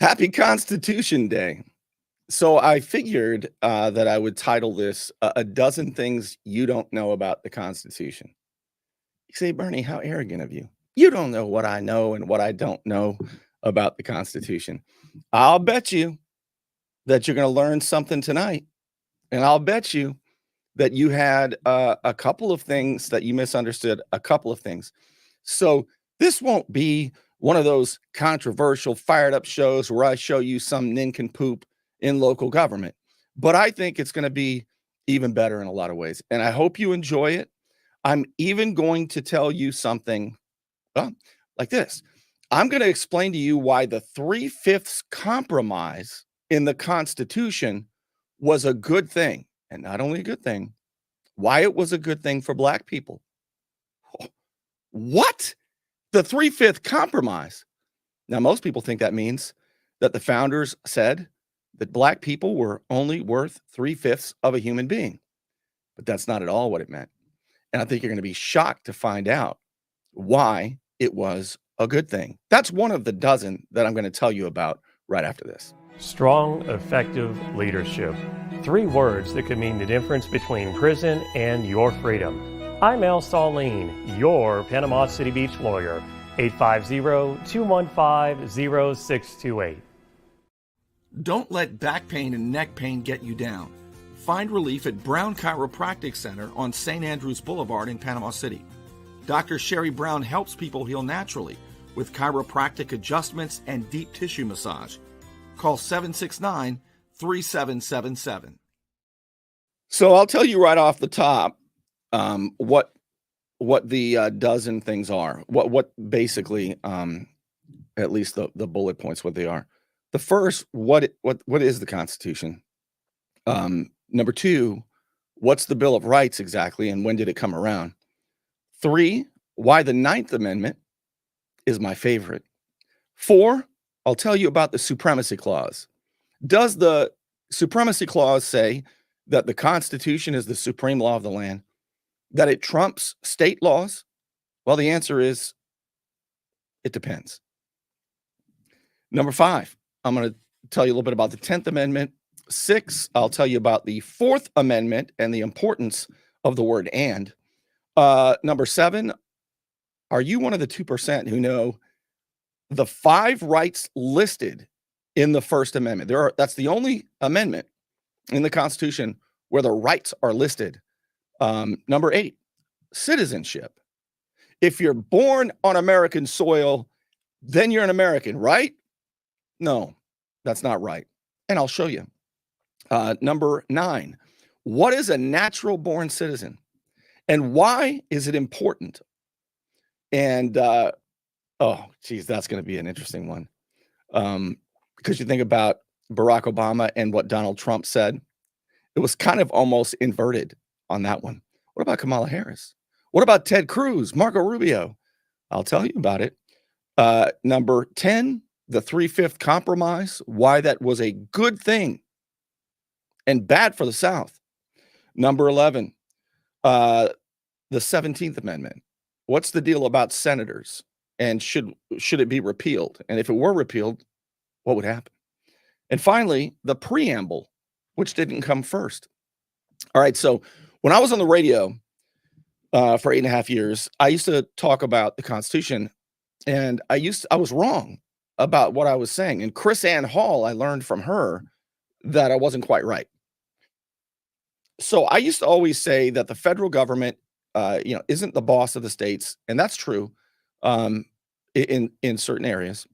Happy Constitution Day. So I figured that I would title this a Dozen Things You Don't Know About the Constitution. You say, Bernie, how arrogant of you. You don't know what I know and what I don't know about the Constitution. I'll bet you that you're going to learn something tonight. And I'll bet you that you had a couple of things that you misunderstood, a couple of things. So this won't be one of those controversial, fired up shows where I show you some nincompoop in local government. But I think it's going to be even better in a lot of ways. And I hope you enjoy it. I'm even going to tell you something like this. I'm going to explain to you why the 3/5 compromise in the Constitution was a good thing. And not only a good thing, why it was a good thing for Black people. What? The 3/5 compromise. Now, most people think that means that the founders said that Black people were only worth 3/5 of a human being. But that's not at all what it meant. And I think you're going to be shocked to find out why it was a good thing. That's one of the dozen that I'm going to tell you about right after this. Strong, effective leadership. 3 words that could mean the difference between prison and your freedom. I'm Al Saulene, your Panama City Beach lawyer. 850-215-0628. Don't let back pain and neck pain get you down. Find relief at Brown Chiropractic Center on St. Andrews Boulevard in Panama City. Dr. Sherry Brown helps people heal naturally with chiropractic adjustments and deep tissue massage. Call 769-3777. So I'll tell you right off the top what the dozen things are. What basically, at least the bullet points, what they are. The first, what is the Constitution? Number 2, what's the Bill of Rights exactly, and when did it come around? 3, why the 9th Amendment is my favorite. 4, I'll tell you about the Supremacy Clause. Does the Supremacy Clause say that the Constitution is the supreme law of the land, that it trumps state laws? Well, the answer is it depends. Number 5, I'm going to tell you a little bit about the 10th Amendment. 6, I'll tell you about the 4th Amendment and the importance of the word and. Number 7, are you one of the 2% who know the 5 rights listed in the First Amendment? That's the only amendment in the Constitution where the rights are listed. Number 8, citizenship. If you're born on American soil, then you're an American, right? No, that's not right. And I'll show you. Number 9, what is a natural born citizen? And why is it important? And, oh, geez, that's going to be an interesting one. Because you think about Barack Obama and what Donald Trump said, it was kind of almost inverted on that one. What about Kamala Harris? What about Ted Cruz, Marco Rubio? I'll tell you about it. Number 10, the 3/5 compromise, why that was a good thing and bad for the South. Number 11, the 17th Amendment. What's the deal about senators? And should it be repealed? And if it were repealed, what would happen? And finally, the preamble, which didn't come first. All right, so when I was on the radio for 8.5 years, I used to talk about the Constitution, and I was wrong about what I was saying. And Chris Ann Hall, I learned from her that I wasn't quite right. So I used to always say that the federal government, isn't the boss of the states, and that's true in certain areas.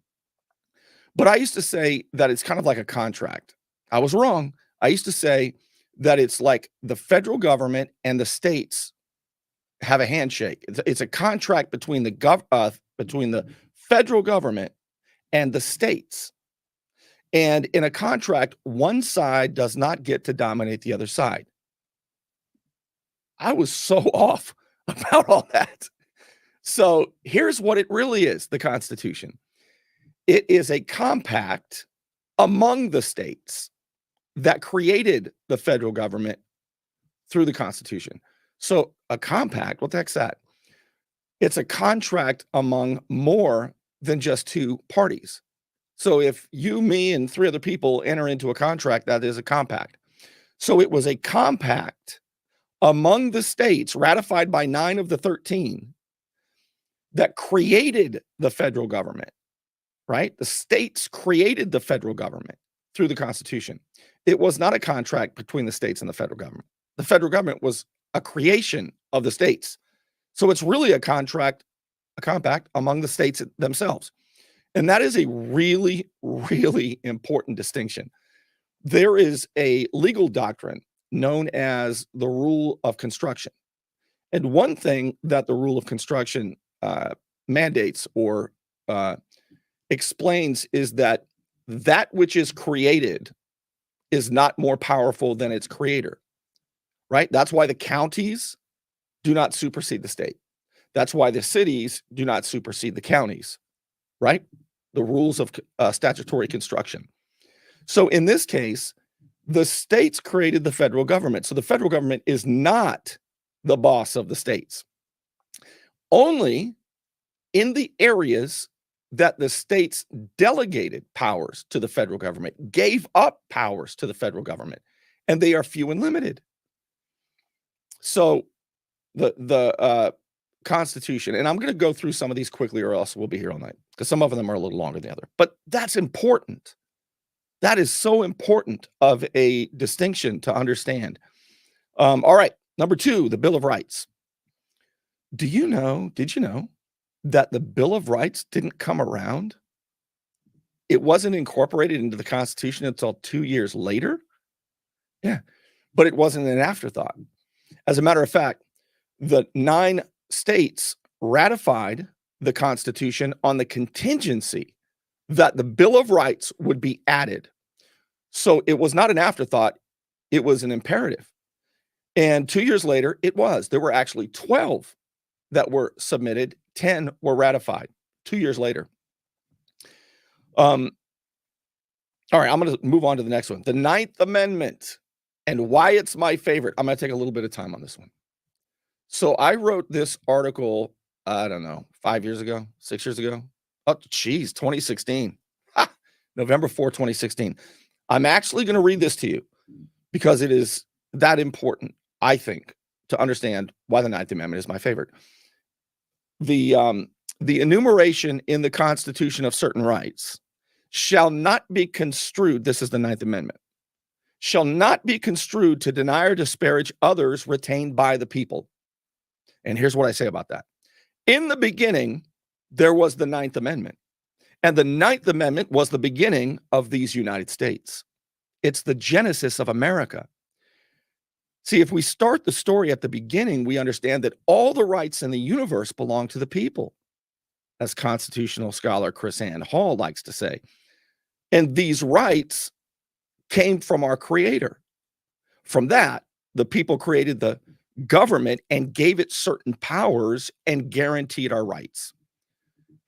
But I used to say that it's kind of like a contract. I was wrong. I used to say that it's like the federal government and the states have a handshake. It's a contract between the federal government and the states. And in a contract, one side does not get to dominate the other side. I was so off about all that. So here's what it really is, the Constitution. It is a compact among the states that created the federal government through the Constitution. So a compact, what the heck's that? It's a contract among more than just 2 parties. So if you, me, and 3 other people enter into a contract, that is a compact. So it was a compact among the states ratified by 9 of the 13 that created the federal government, right? The states created the federal government through the Constitution. It was not a contract between the states and the federal government. The federal government was a creation of the states. So it's really a contract, a compact among the states themselves. And that is a really, really important distinction. There is a legal doctrine known as the rule of construction. And one thing that the rule of construction mandates or explains is that which is created is not more powerful than its creator, right? That's why the counties do not supersede the state. That's why the cities do not supersede the counties, right? The rules of statutory construction. So in this case, the states created the federal government. So the federal government is not the boss of the states. Only in the areas that the states delegated powers to the federal government, gave up powers to the federal government, and they are few and limited. So the Constitution, and I'm going to go through some of these quickly or else we'll be here all night because some of them are a little longer than the other, but that's important. That is so important of a distinction to understand. All right, number 2, the Bill of Rights. Did you know that the Bill of Rights didn't come around? It wasn't incorporated into the Constitution until 2 years later. Yeah, but it wasn't an afterthought. As a matter of fact, the 9 states ratified the Constitution on the contingency that the Bill of Rights would be added. So it was not an afterthought, it was an imperative. And 2 years later, it was. There were actually 12 that were submitted, 10 were ratified 2 years later. All right, I'm going to move on to the next one. The 9th Amendment and why it's my favorite. I'm going to take a little bit of time on this one. So I wrote this article, I don't know, 5 years ago, 6 years ago. Oh, geez, 2016. November 4, 2016. I'm actually going to read this to you because it is that important, I think, to understand why the 9th Amendment is my favorite. The enumeration in the Constitution of certain rights shall not be construed, this is the 9th Amendment, shall not be construed to deny or disparage others retained by the people. And here's what I say about that. In the beginning, there was the 9th Amendment. And the 9th Amendment was the beginning of these United States. It's the genesis of America. See, if we start the story at the beginning, we understand that all the rights in the universe belong to the people, as constitutional scholar Chris Ann Hall likes to say. And these rights came from our Creator. From that, the people created the government and gave it certain powers and guaranteed our rights.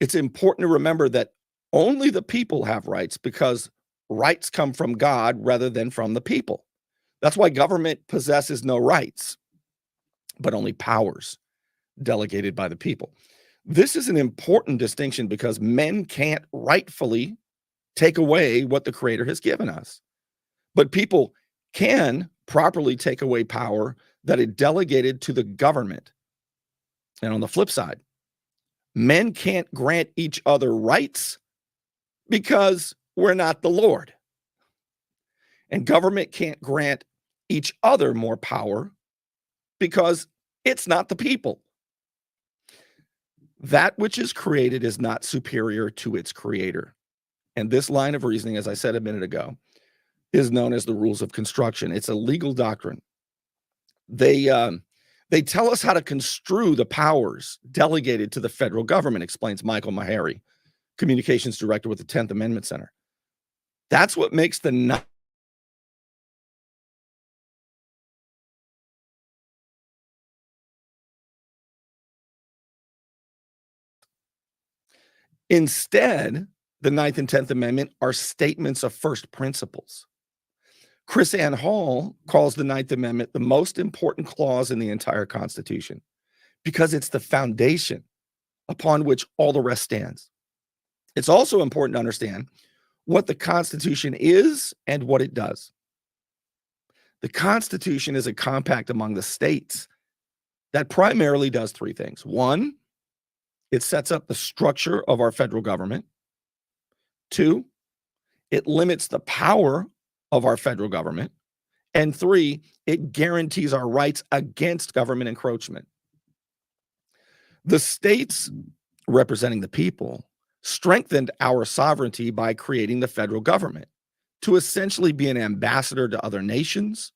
It's important to remember that only the people have rights because rights come from God rather than from the people. That's why government possesses no rights, but only powers delegated by the people. This is an important distinction because men can't rightfully take away what the Creator has given us. But people can properly take away power that it delegated to the government. And on the flip side, men can't grant each other rights because we're not the Lord. And government can't grant each other more power because it's not the people. That which is created is not superior to its creator. And this line of reasoning, as I said a minute ago, is known as the rules of construction. It's a legal doctrine. They tell us how to construe the powers delegated to the federal government, explains Michael Maharrey, communications director with the 10th Amendment Center. That's what makes the Instead, the 9th and 10th Amendment are statements of first principles. Chris Ann Hall calls the 9th Amendment the most important clause in the entire Constitution because it's the foundation upon which all the rest stands. It's also important to understand what the Constitution is and what it does. The Constitution is a compact among the states that primarily does three things. One, it sets up the structure of our federal government. Two, it limits the power of our federal government. And three, it guarantees our rights against government encroachment. The states, representing the people, strengthened our sovereignty by creating the federal government to essentially be an ambassador to other nations,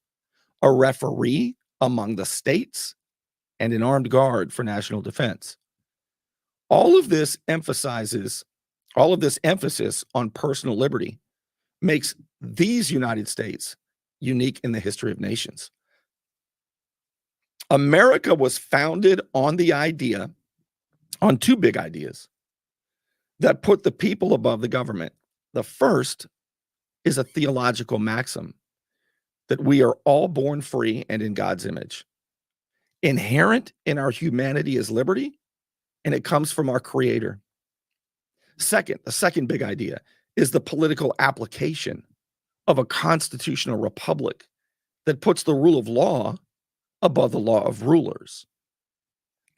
a referee among the states, and an armed guard for national defense. All of this emphasis on personal liberty makes these United States unique in the history of nations. America was founded on two big ideas that put the people above the government. The first is a theological maxim that we are all born free and in God's image. Inherent in our humanity is liberty, and it comes from our Creator. Second, the second big idea is the political application of a constitutional republic that puts the rule of law above the law of rulers.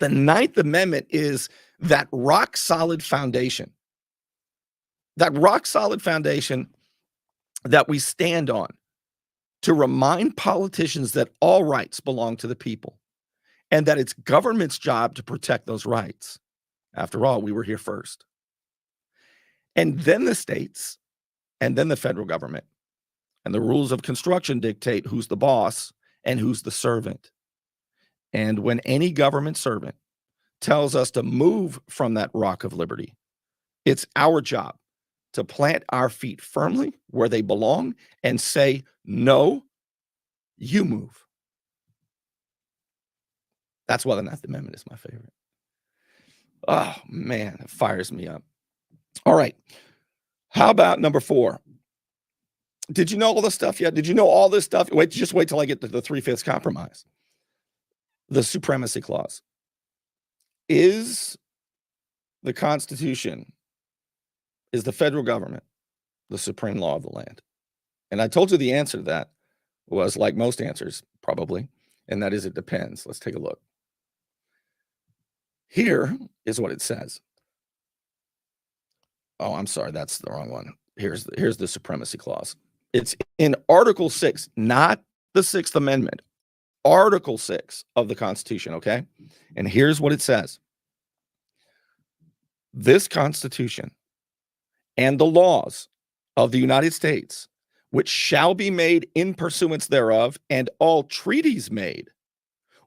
The Ninth Amendment is that rock-solid foundation. That rock-solid foundation that we stand on to remind politicians that all rights belong to the people and that it's government's job to protect those rights. After all, we were here first. And then the states, and then the federal government. And the rules of construction dictate who's the boss and who's the servant. And when any government servant tells us to move from that rock of liberty, it's our job to plant our feet firmly where they belong and say, no, you move. That's why the Ninth Amendment is my favorite. Oh, man, it fires me up. All right. How about number 4? Did you know all this stuff yet? Did you know all this stuff? Just wait till I get to the 3/5 compromise. The Supremacy Clause. Is the Constitution, is the federal government the supreme law of the land? And I told you the answer to that was like most answers, probably, and that is it depends. Let's take a look. Here is what it says. Oh, I'm sorry, that's the wrong one. Here's the Supremacy Clause. It's in Article 6, not the 6th Amendment. Article 6 of the Constitution, okay? And here's what it says. This Constitution and the laws of the United States, which shall be made in pursuance thereof, and all treaties made,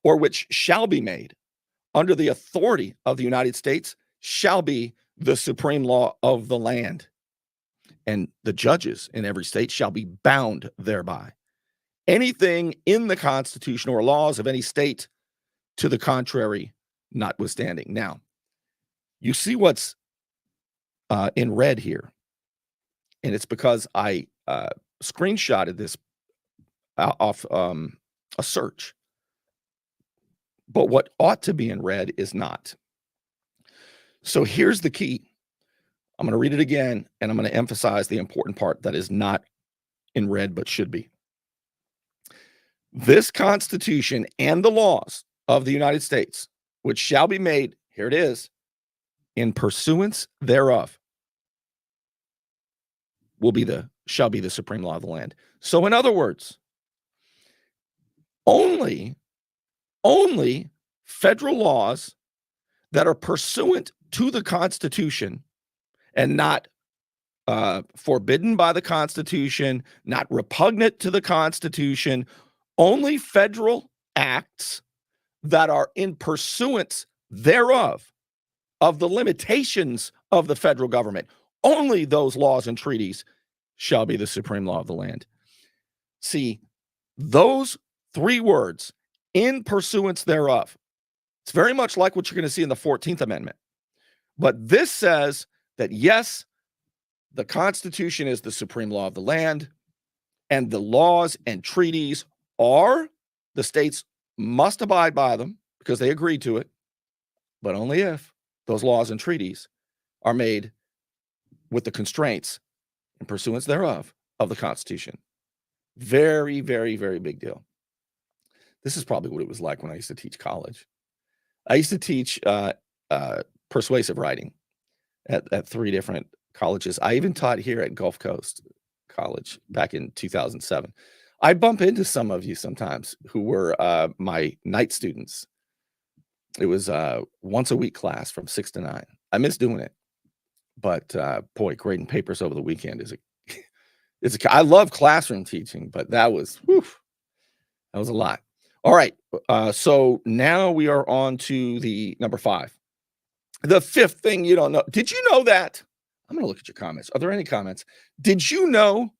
or which shall be made under the authority of the United States, shall be the supreme law of the land. And the judges in every state shall be bound thereby. Anything in the Constitution or laws of any state to the contrary notwithstanding. Now, you see what's in red here, and it's because I screenshotted this off a search. But what ought to be in red is not. So here's the key. I'm going to read it again, and I'm going to emphasize the important part that is not in red but should be. This Constitution and the laws of the United States, which shall be made, here it is, in pursuance thereof, shall be the supreme law of the land. So in other words, only federal laws that are pursuant to the Constitution and not forbidden by the Constitution, not repugnant to the Constitution, only federal acts that are in pursuance thereof, of the limitations of the federal government, only those laws and treaties shall be the supreme law of the land. See, those 3 words, in pursuance thereof, it's very much like what you're going to see in the 14th Amendment. But this says that, yes, the Constitution is the supreme law of the land, and the laws and treaties are, the states must abide by them because they agreed to it, but only if those laws and treaties are made with the constraints in pursuance thereof of the Constitution. Very, very, very big deal. This is probably what it was like when I used to teach college. I used to teach persuasive writing at 3 different colleges. I even taught here at Gulf Coast College back in 2007. I bump into some of you sometimes who were my night students. It was once a week class from 6 to 9. I miss doing it, but boy, grading papers over the weekend is I love classroom teaching, but that was a lot. All right, so now we are on to the number 5. The 5th thing you don't know. Did you know that? I'm going to look at your comments. Are there any comments? Did you know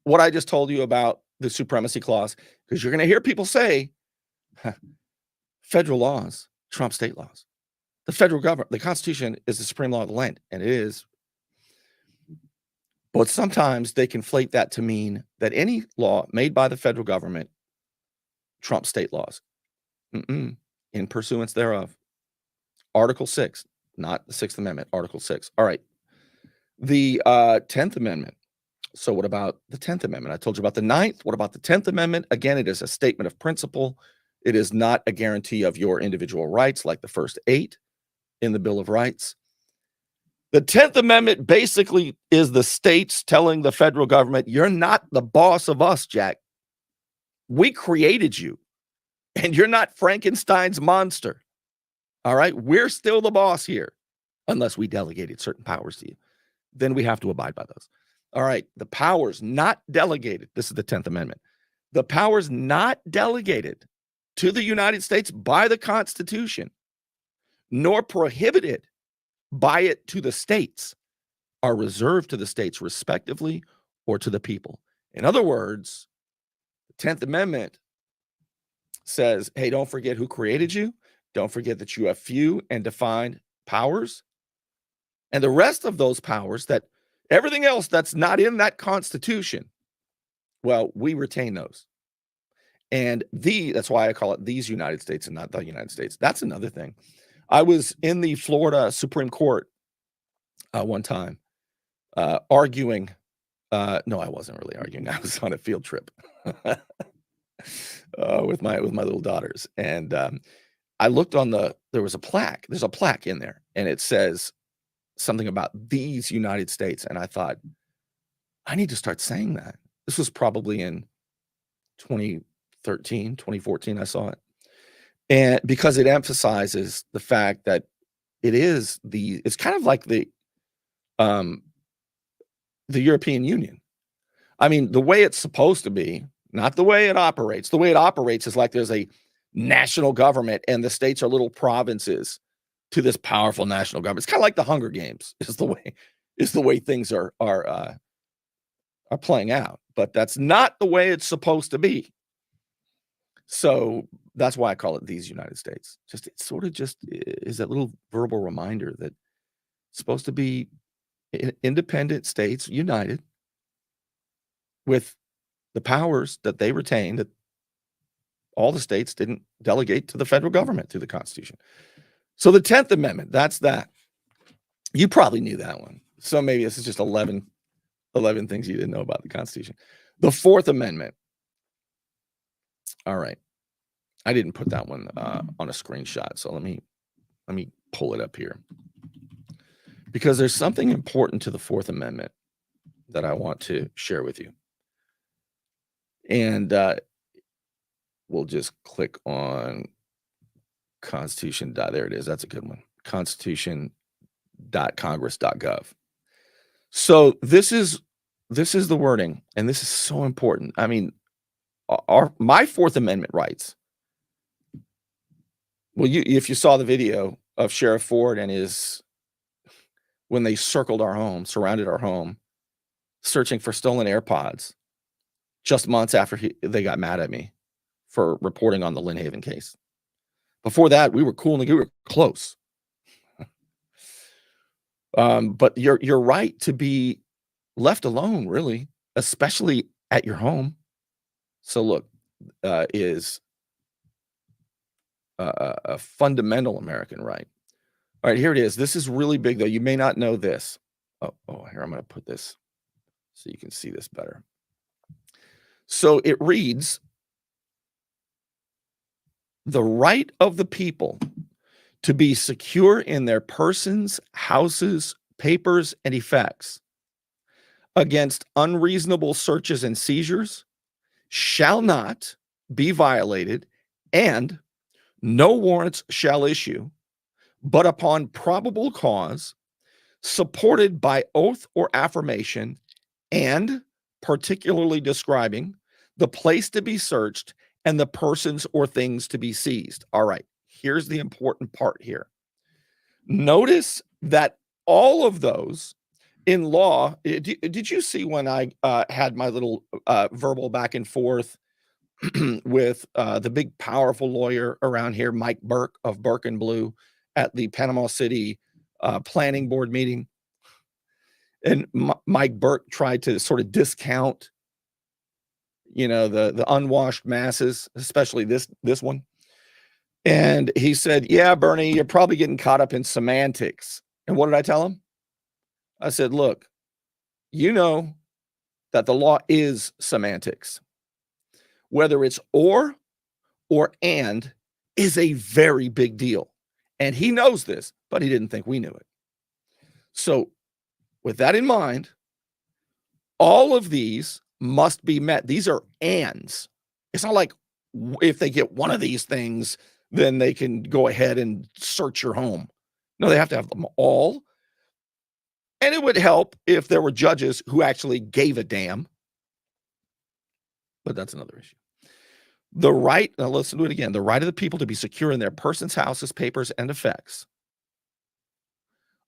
what I just told you about the supremacy clause? Because you're going to hear people say, federal laws trump state laws. The federal government, the Constitution is the supreme law of the land, and it is. But sometimes they conflate that to mean that any law made by the federal government trumps state laws. In pursuance thereof. Article 6, not the 6th Amendment, Article 6. All right. The 10th Amendment. So what about the 10th Amendment? I told you about the 9th. What about the 10th Amendment? Again, it is a statement of principle. It is not a guarantee of your individual rights like the first 8 in the Bill of Rights. The 10th Amendment basically is the states telling the federal government, you're not the boss of us, Jack. We created you, and you're not Frankenstein's monster. All right? We're still the boss here, unless we delegated certain powers to you. Then we have to abide by those. All right, the powers not delegated. This is the 10th Amendment. The powers not delegated to the United States by the Constitution, nor prohibited by it to the states, are reserved to the states respectively or to the people. In other words, the 10th Amendment says, hey, don't forget who created you. Don't forget that you have few and defined powers. And the rest of those powers, that everything else that's not in that Constitution, well, we retain those. And that's why I call it these United States and not the United States. That's another thing. I was in the Florida Supreme Court one time arguing. No, I wasn't really arguing. I was on a field trip with my little daughters. And I looked on there was a plaque. There's a plaque in there, and it says something about these United States. And I thought, I need to start saying that. This was probably in 2013, 2014, I saw it. And because it emphasizes the fact that it's kind of like the European Union. I mean, the way it's supposed to be, not the way it operates. The way it operates is like there's a national government and the states are little provinces to this powerful national government. It's kind of like the Hunger Games is the way things are playing out. But that's not the way it's supposed to be. So that's why I call it these United States. It sort of is that little verbal reminder that it's supposed to be independent states united with the powers that they retain that all the states didn't delegate to the federal government through the Constitution. So the 10th Amendment, that's that. You probably knew that one. So maybe this is just 11 things you didn't know about the Constitution. The 4th Amendment. All right. I didn't put that one on a screenshot. So let me pull it up here. Because there's something important to the 4th Amendment that I want to share with you. And we'll just click on Constitution. There it is. That's a good one. Constitution.congress.gov. So this is the wording, and this is so important. I mean, my 4th Amendment rights. Well, if you saw the video of Sheriff Ford and when they surrounded our home, searching for stolen AirPods, just months after they got mad at me for reporting on the Lynn Haven case. Before that, we were cool and we were close. But you're right to be left alone, really, especially at your home. So look, is a fundamental American right. All right, here it is. This is really big, though. You may not know this. Oh, here, I'm going to put this. so you can see this better. So it reads, the right of the people to be secure in their persons, houses, papers, and effects against unreasonable searches and seizures shall not be violated, and no warrants shall issue, but upon probable cause, supported by oath or affirmation, and particularly describing the place to be searched and the persons or things to be seized. All right, here's the important part here. Notice that all of those in law, did you see when I had my little verbal back and forth with the big powerful lawyer around here, Mike Burke of Burke and Blue, at the Panama City planning board meeting? And Mike Burke tried to sort of discount, the unwashed masses, especially this one. And he said, yeah, Bernie, you're probably getting caught up in semantics. And what did I tell him? I said, look, you know that the law is semantics. Whether it's or and is a very big deal. And he knows this, but he didn't think we knew it. So with that in mind, all of these must be met. These are ands. It's not like if they get one of these things, then they can go ahead and search your home. No, they have to have them all. And it would help if there were judges who actually gave a damn. But that's another issue. The right, now let's do it again. The right of the people to be secure in their persons, houses, papers, and effects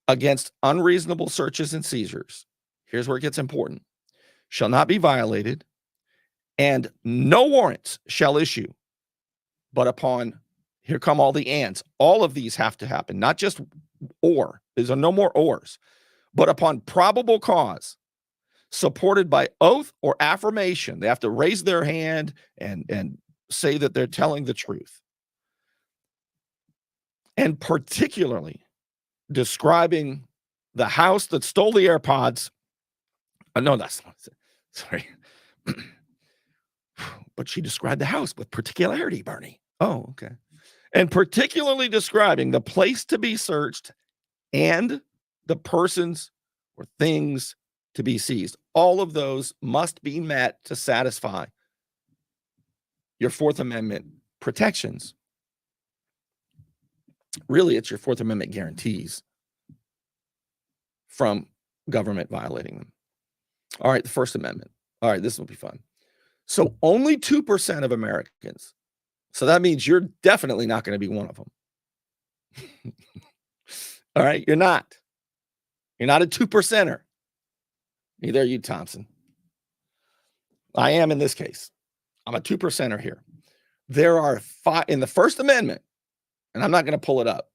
against unreasonable searches and seizures. Here's where it gets important. Shall not be violated, and no warrants shall issue, but upon, here come all the ands. All of these have to happen, not just or. There's no more ors, but upon probable cause, supported by oath or affirmation. They have to raise their hand and say that they're telling the truth. And particularly describing the house that stole the AirPods. No, that's not it. Sorry. But she described the house with particularity, Bernie. Oh, okay. And particularly describing the place to be searched and the persons or things to be seized. All of those must be met to satisfy your Fourth Amendment protections. Really, it's your Fourth Amendment guarantees from government violating them. All right, the First Amendment. All right, this will be fun. So only 2% of Americans. So that means you're definitely not going to be one of them. All right, you're not. You're not a 2%er. Neither are you, Thompson. I am in this case. I'm a 2%er here. There are 5 in the First Amendment, and I'm not going to pull it up.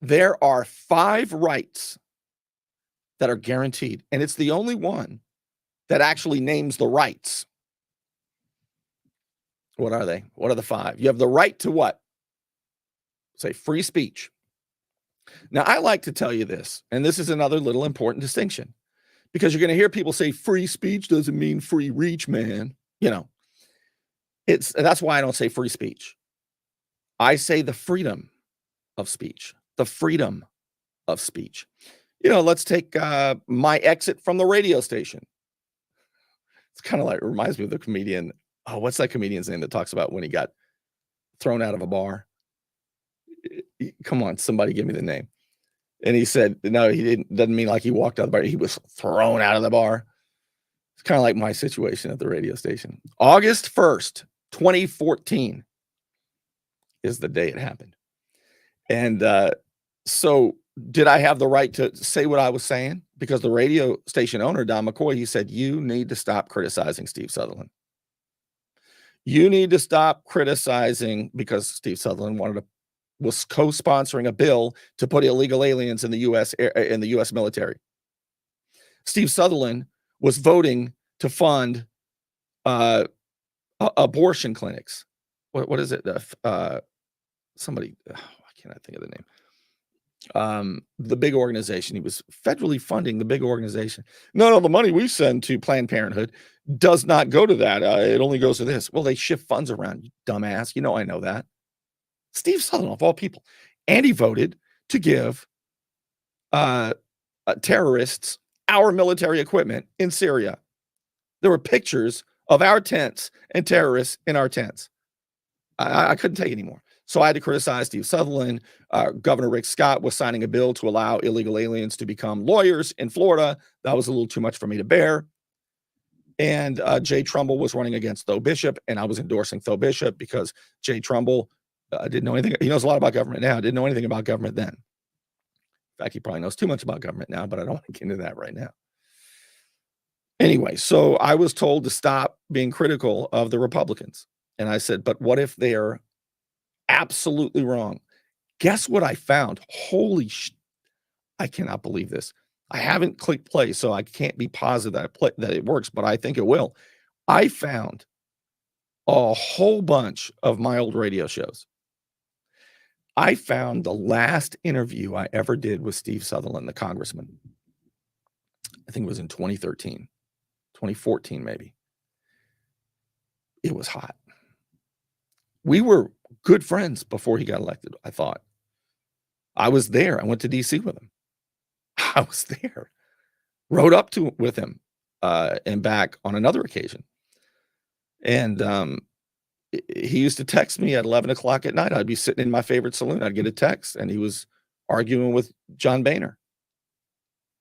There are 5 rights that are guaranteed, and it's the only one that actually names the rights. What are they? What are the 5? You have the right to what? Say free speech. Now, I like to tell you this, and this is another little important distinction, because you're going to hear people say free speech doesn't mean free reach, man. That's why I don't say free speech. I say the freedom of speech, the freedom of speech. Let's take my exit from the radio station. It's kind of like, it reminds me of the comedian. Oh, what's that comedian's name that talks about when he got thrown out of a bar? Come on, somebody give me the name. And he said, no, he didn't. Doesn't mean like he walked out of the bar. He was thrown out of the bar. It's kind of like my situation at the radio station. August 1st, 2014 is the day it happened. And so did I have the right to say what I was saying? Because the radio station owner, Don McCoy, he said, you need to stop criticizing Steve Sutherland. You need to stop criticizing, because Steve Sutherland was co-sponsoring a bill to put illegal aliens in the U.S. military. Steve Sutherland was voting to fund abortion clinics. What is it? Somebody, why can't I think of the name? the big organization. He was federally funding the big organization. No, the money we send to Planned Parenthood does not go to that. It only goes to this. Well, they shift funds around, you dumbass. You know I know that. Steve Sutherland, of all people. And he voted to give terrorists our military equipment in Syria. There were pictures of our tents and terrorists in our tents. I couldn't take it anymore. So I had to criticize Steve Sutherland. Governor Rick Scott was signing a bill to allow illegal aliens to become lawyers in Florida. That was a little too much for me to bear. And Jay Trumbull was running against Tho Bishop, and I was endorsing Tho Bishop because Jay Trumbull didn't know anything. He knows a lot about government now. Didn't know anything about government then. In fact, he probably knows too much about government now, but I don't want to get into that right now. Anyway, so I was told to stop being critical of the Republicans. And I said, but what if they're absolutely wrong? Guess what I found? Holy I cannot believe this. I haven't clicked play, so I can't be positive that it works, but I think it will. I found a whole bunch of my old radio shows. I found the last interview I ever did with Steve Sutherland, the congressman. I think it was in 2013, 2014 maybe. It was hot. We were good friends before he got elected, I thought. I was there. I went to D.C. with him. I was there. Rode up with him and back on another occasion. And he used to text me at 11 o'clock at night. I'd be sitting in my favorite saloon. I'd get a text, and he was arguing with John Boehner.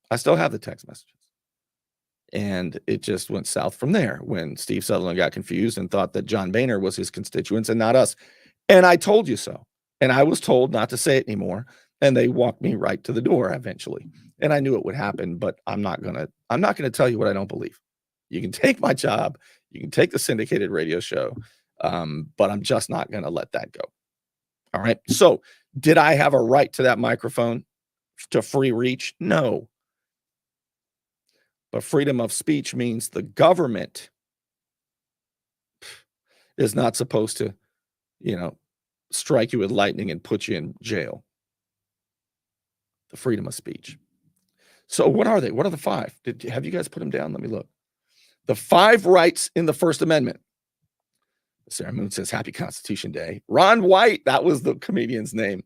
I still have the text messages. And it just went south from there when Steve Sutherland got confused and thought that John Boehner was his constituents and not us. And I told you so. And I was told not to say it anymore. And they walked me right to the door eventually. And I knew it would happen, but I'm not gonna tell you what I don't believe. You can take my job, you can take the syndicated radio show, but I'm just not gonna let that go. All right. So did I have a right to that microphone to free reach? No. But freedom of speech means the government is not supposed to, strike you with lightning and put you in jail. The freedom of speech. So what are they? What are the five? Have you guys put them down? Let me look. The 5 rights in the First Amendment. Sarah Moon says, Happy Constitution Day. Ron White, that was the comedian's name.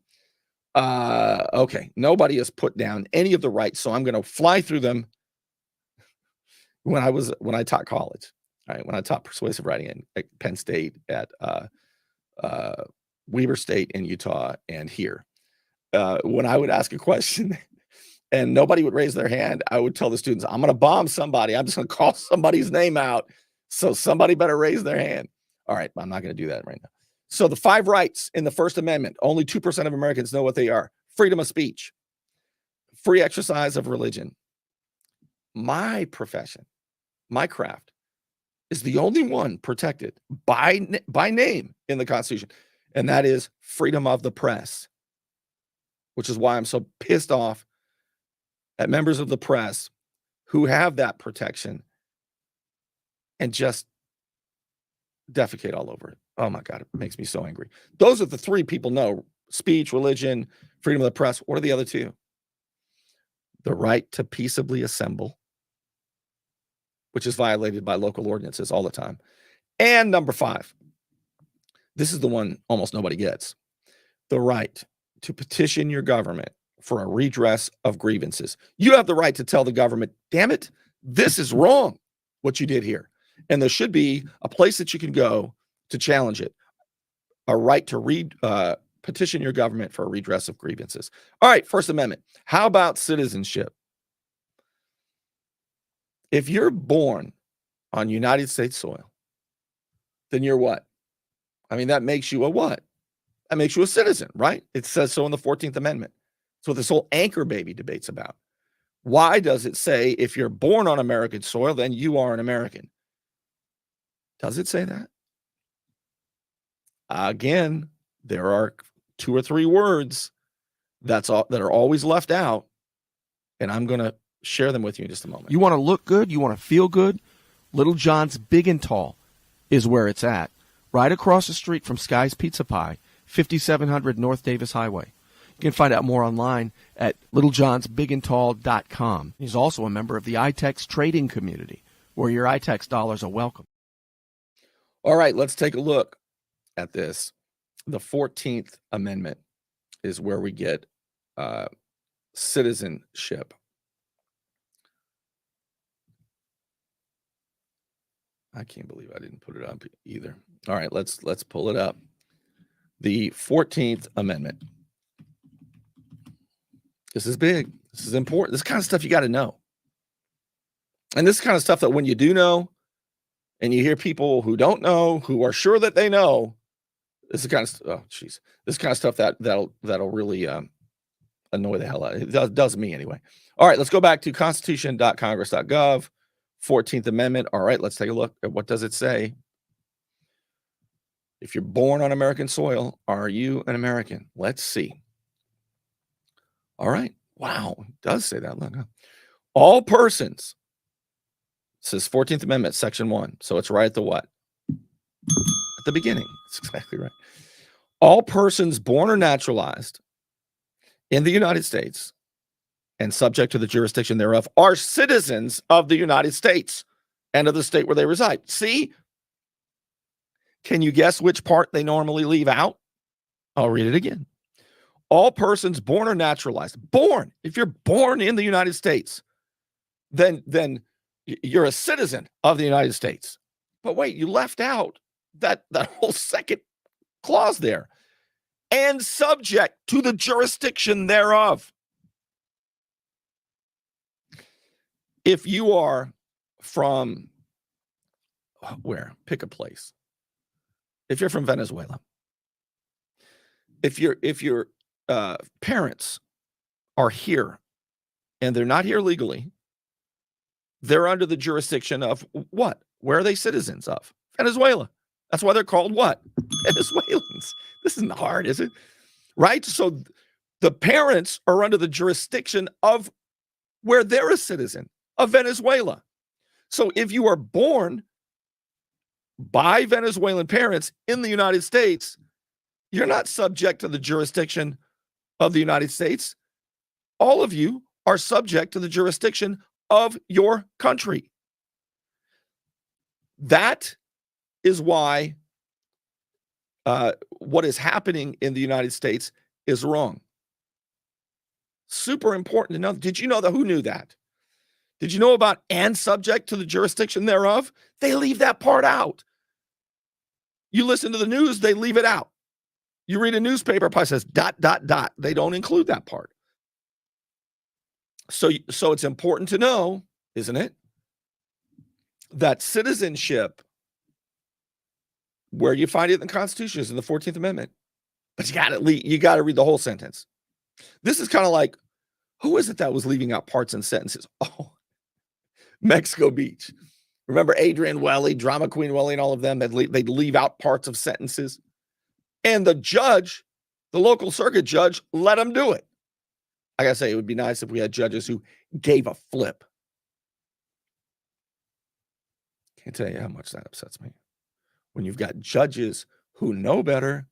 Okay, nobody has put down any of the rights, so I'm going to fly through them. When I taught college, all right, when I taught persuasive writing at Penn State, at Weber State in Utah, and here, when I would ask a question and nobody would raise their hand, I would tell the students, I'm going to bomb somebody. I'm just going to call somebody's name out. So somebody better raise their hand. All right, I'm not going to do that right now. So the 5 rights in the First Amendment, only 2% of Americans know what they are. Freedom of speech, free exercise of religion. My profession, my craft, is the only one protected by name in the Constitution, and that is freedom of the press, which is why I'm so pissed off at members of the press who have that protection and just defecate all over it. Oh my God, it makes me so angry. Those are the 3 people know: speech, religion, freedom of the press. What are the other 2? The right to peaceably assemble, which is violated by local ordinances all the time. And number 5, this is the one almost nobody gets: the right to petition your government for a redress of grievances. You have the right to tell the government, damn it, this is wrong, what you did here. And there should be a place that you can go to challenge it. A right to petition your government for a redress of grievances. All right, First Amendment. How about citizenship? If you're born on United States soil, then you're what? I mean, that makes you a what? That makes you a citizen, right? It says so in the 14th Amendment. That's what this whole anchor baby debate's about. Why does it say if you're born on American soil, then you are an American? Does it say that? Again, there are 2 or 3 words that are always left out, and I'm going to share them with you in just a moment. You want to look good? You want to feel good? Little John's Big and Tall is where it's at. Right across the street from Sky's Pizza Pie, 5700 North Davis Highway. You can find out more online at littlejohnsbigandtall.com. He's also a member of the iTex trading community, where your iTex dollars are welcome. All right, let's take a look at this. The 14th Amendment is where we get citizenship. I can't believe I didn't put it up either. All right, let's pull it up. The 14th Amendment. This is big. This is important. This kind of stuff you got to know. And this kind of stuff that when you do know, and you hear people who don't know, who are sure that they know, this is kind of this kind of stuff that'll really annoy the hell out of it. It does me anyway. All right, let's go back to constitution.congress.gov, 14th Amendment. All right, let's take a look at what does it say. If you're born on American soil, are you an American? Let's see. All right. Wow, it does say that. Look, huh? All persons. It says 14th Amendment, Section 1. So it's right at the what? At the beginning. That's exactly right. All persons born or naturalized in the United States and subject to the jurisdiction thereof are citizens of the United States and of the state where they reside. See? Can you guess which part they normally leave out? I'll read it again. All persons born or naturalized. Born. If you're born in the United States, then you're a citizen of the United States. But wait, you left out that whole second clause there. And subject to the jurisdiction thereof. If you are from where? Pick a place. If you're from Venezuela, if your parents are here and they're not here legally, they're under the jurisdiction of what? Where are they citizens of? Venezuela. That's why they're called what? Venezuelans. This isn't hard, is it? Right? So the parents are under the jurisdiction of where they're a citizen of Venezuela. So if you are born by Venezuelan parents in the United States, you're not subject to the jurisdiction of the United States. All of you are subject to the jurisdiction of your country. That is why what is happening in the United States is wrong. Super important to know. Did you know that? Who knew that? Did you know about and subject to the jurisdiction thereof? They leave that part out. You listen to the news, they leave it out. You read a newspaper, it probably says ... They don't include that part. So it's important to know, isn't it, that citizenship, where you find it in the Constitution, is in the 14th Amendment. But you got to read the whole sentence. This is kind of like, who is it that was leaving out parts and sentences? Oh, Mexico Beach. Remember Adrian Welly, Drama Queen Welly, and all of them? They'd leave out parts of sentences. And the judge, the local circuit judge, let them do it. I got to say, it would be nice if we had judges who gave a flip. Can't tell you how much that upsets me. When you've got judges who know better.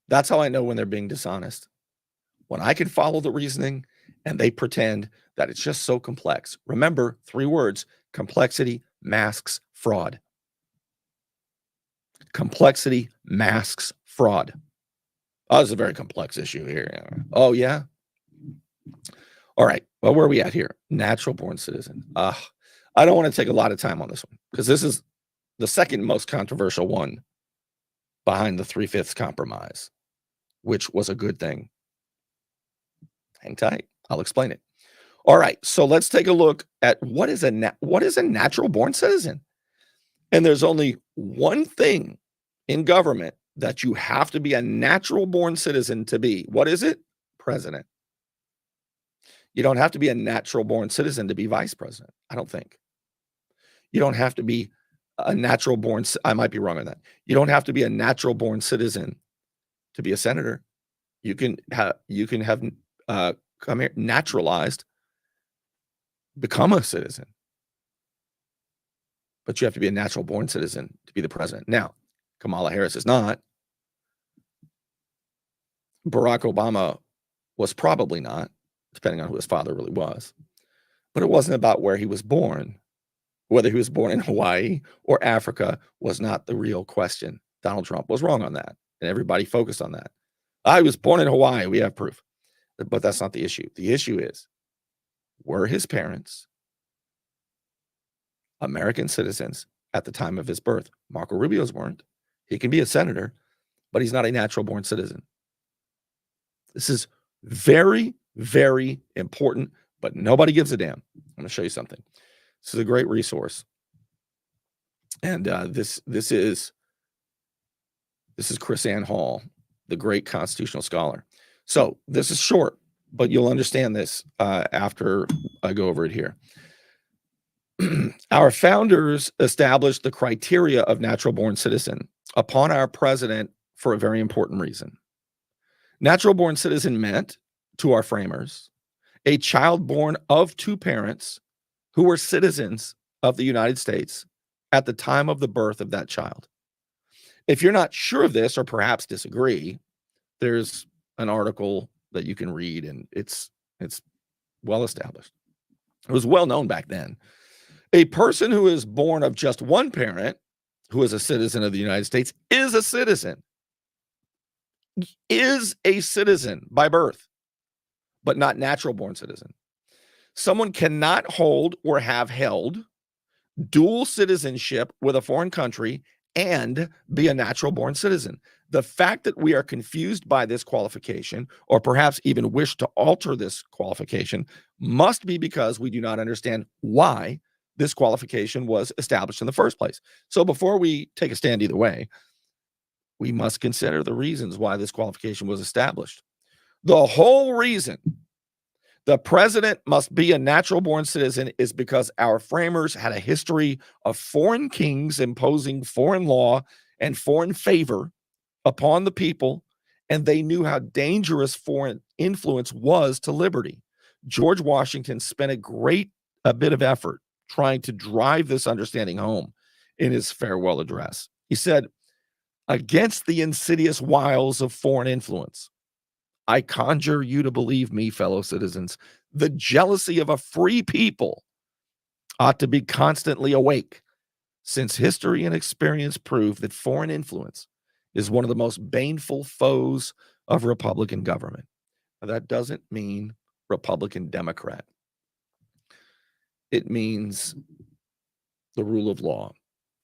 That's how I know when they're being dishonest. When I can follow the reasoning and they pretend that it's just so complex. Remember, 3 words: complexity masks fraud. Complexity masks fraud. Oh, this is a very complex issue here. Oh, yeah? All right. Well, where are we at here? Natural born citizen. I don't want to take a lot of time on this one because this is the second most controversial one behind the 3/5 compromise, which was a good thing. Hang tight. I'll explain it. All right. So let's take a look at what is a natural born citizen. And there's only one thing in government that you have to be a natural born citizen to be. What is it? President. You don't have to be a natural born citizen to be vice president. I don't think. You don't have to be a natural born. I might be wrong on that. You don't have to be a natural born citizen to be a senator. You can have come here naturalized, become a citizen. but you have to be a natural born citizen to be the president. Now, Kamala Harris is not. Barack Obama was probably not, depending on who his father really was. But it wasn't about where he was born. Whether he was born in Hawaii or Africa was not the real question. Donald Trump was wrong on that, and everybody focused on that. I was born in Hawaii. We have proof. But that's not the issue. The issue is, were his parents American citizens at the time of his birth? Marco Rubio's weren't. He can be a senator, but he's not a natural born citizen. This is very, very important, but nobody gives a damn. I'm going to show you something. This is a great resource. And this is Chris Ann Hall, the great constitutional scholar. So this is short, but you'll understand this after I go over it here. Our founders established the criteria of natural born citizen upon our president for a very important reason. Natural born citizen meant, to our framers, a child born of two parents who were citizens of the United States at the time of the birth of that child. If you're not sure of this, or perhaps disagree, there's an article that you can read, and it's well established. It was well known back then. A person who is born of just one parent, who is a citizen of the United States, is a citizen. Is a citizen by birth, but not natural born citizen. Someone cannot hold or have held dual citizenship with a foreign country and be a natural born citizen. The fact that we are confused by this qualification, or perhaps even wish to alter this qualification, must be because we do not understand why this qualification was established in the first place. So before we take a stand either way, we must consider the reasons why this qualification was established. The whole reason the president must be a natural born citizen is because our framers had a history of foreign kings imposing foreign law and foreign favor upon the people, and they knew how dangerous foreign influence was to liberty. George Washington spent a bit of effort trying to drive this understanding home in his farewell address. He said, "Against the insidious wiles of foreign influence, I conjure you to believe me, fellow citizens, the jealousy of a free people ought to be constantly awake, since history and experience prove that foreign influence is one of the most baneful foes of Republican government." Now, that doesn't mean Republican Democrat. It means the rule of law.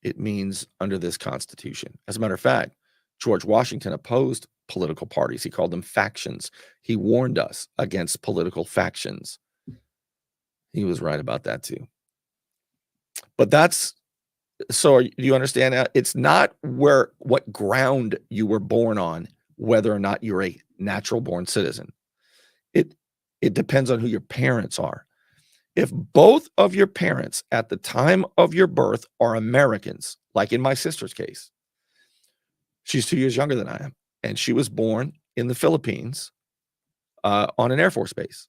It means under this Constitution. As a matter of fact, George Washington opposed political parties. He called them factions. He warned us against political factions. He was right about that too. But so do you understand that? It's not what ground you were born on, whether or not you're a natural born citizen. It depends on who your parents are. If both of your parents at the time of your birth are Americans, like in my sister's case, she's 2 years younger than I am, and she was born in the Philippines on an Air Force base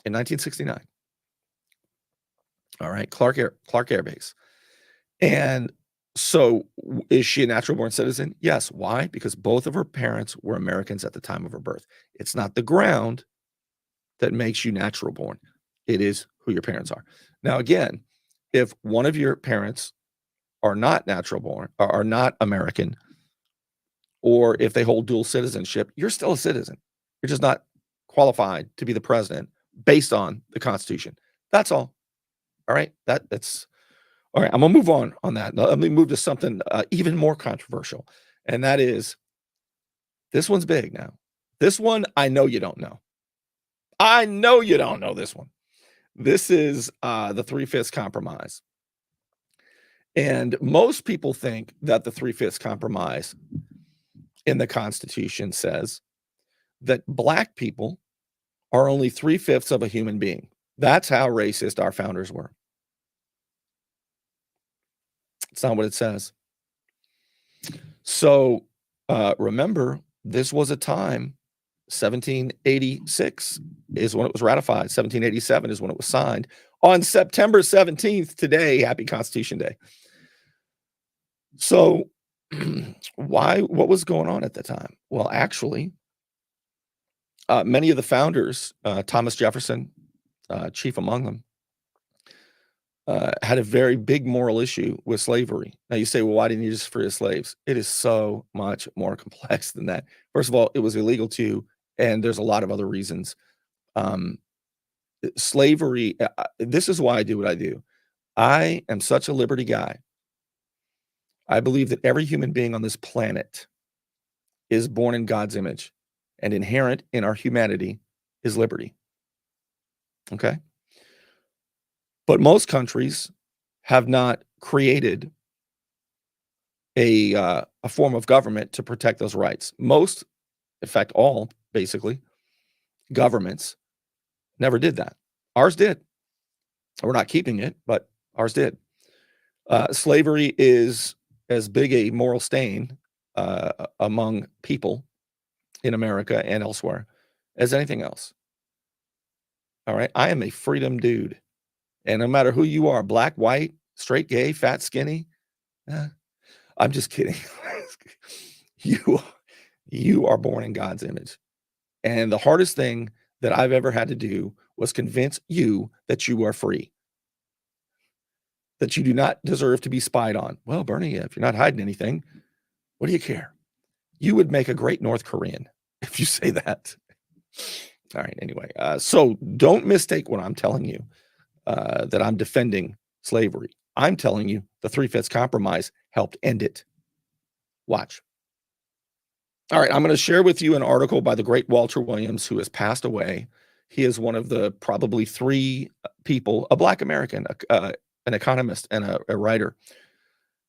in 1969. All right, Clark Air Base. And so is she a natural born citizen? Yes. Why? Because both of her parents were Americans at the time of her birth. It's not the ground that makes you natural born. It is who your parents are. Now, again, if one of your parents are not natural born, or are not American, or if they hold dual citizenship, you're still a citizen. You're just not qualified to be the president based on the Constitution. That's all. All right. That's all right. I'm gonna move on that. Now, let me move to something even more controversial, and that is, this one's big now. This one, I know you don't know. I know you don't know this one. This is the 3/5 compromise. And most people think that the 3/5 compromise in the Constitution says that black people are only 3/5 of a human being. That's how racist our founders were. It's not what it says. So remember, this was a time 1786 is when it was ratified. 1787 is when it was signed. On September 17th, today, happy Constitution Day. So what was going on at the time? Well, actually, many of the founders, Thomas Jefferson, chief among them, had a very big moral issue with slavery. Now you say, well, why didn't you just free the slaves? It is so much more complex than that. First of all, it was illegal too, and there's a lot of other reasons. Slavery, this is why I do what I do. I am such a liberty guy. I believe that every human being on this planet is born in God's image, and inherent in our humanity is liberty. Okay? But most countries have not created a form of government to protect those rights. Most, in fact, all, basically, governments never did that. Ours did. We're not keeping it, but ours did. Slavery is as big a moral stain among people in America and elsewhere as anything else. All right? I am a freedom dude. And no matter who you are, black, white, straight, gay, fat, skinny, I'm just kidding. You are born in God's image. And the hardest thing that I've ever had to do was convince you that you are free, that you do not deserve to be spied on. Well, Bernie, if you're not hiding anything, what do you care? You would make a great North Korean if you say that. All right, anyway. So don't mistake what I'm telling you. That I'm defending slavery. I'm telling you the 3/5 compromise helped end it. Watch. All right, I'm going to share with you an article by the great Walter Williams, who has passed away. He is one of the probably 3 people, a Black American, an economist and a writer,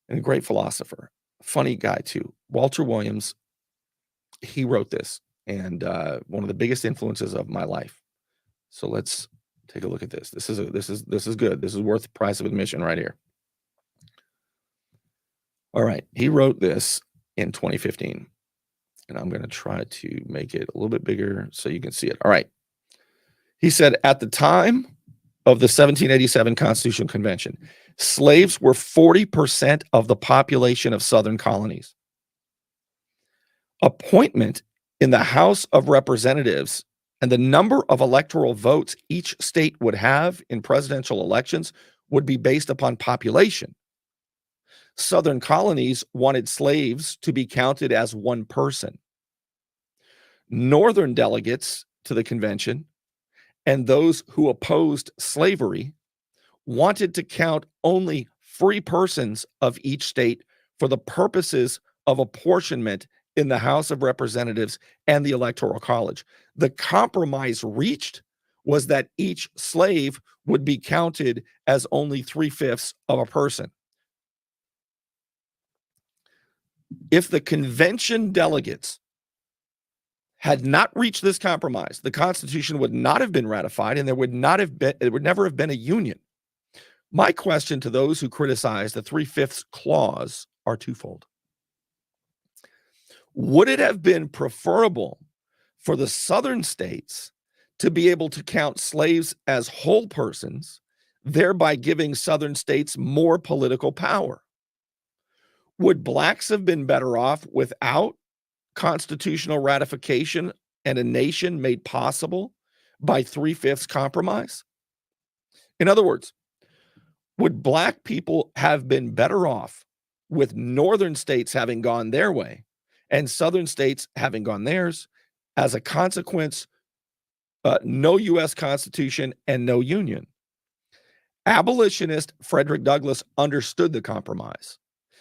and a great philosopher. Funny guy too. Walter Williams, he wrote this, and one of the biggest influences of my life. So let's take a look at this. This is good. This is worth the price of admission right here. All right. He wrote this in 2015. And I'm going to try to make it a little bit bigger so you can see it. All right. He said, at the time of the 1787 Constitutional Convention, slaves were 40% of the population of Southern colonies. Appointment in the House of Representatives and the number of electoral votes each state would have in presidential elections would be based upon population. Southern colonies wanted slaves to be counted as one person. Northern delegates to the convention and those who opposed slavery wanted to count only free persons of each state for the purposes of apportionment in the House of Representatives and the Electoral College. The compromise reached was that each slave would be counted as only 3/5 of a person. If the convention delegates had not reached this compromise, the Constitution would not have been ratified, and it would never have been a union. My question to those who criticize the 3/5 clause are twofold. Would it have been preferable for the Southern states to be able to count slaves as whole persons, thereby giving Southern states more political power? Would blacks have been better off without constitutional ratification and a nation made possible by 3/5 compromise? In other words, would black people have been better off with Northern states having gone their way and Southern states having gone theirs? As a consequence, no U.S. Constitution and no union. Abolitionist Frederick Douglass understood the compromise,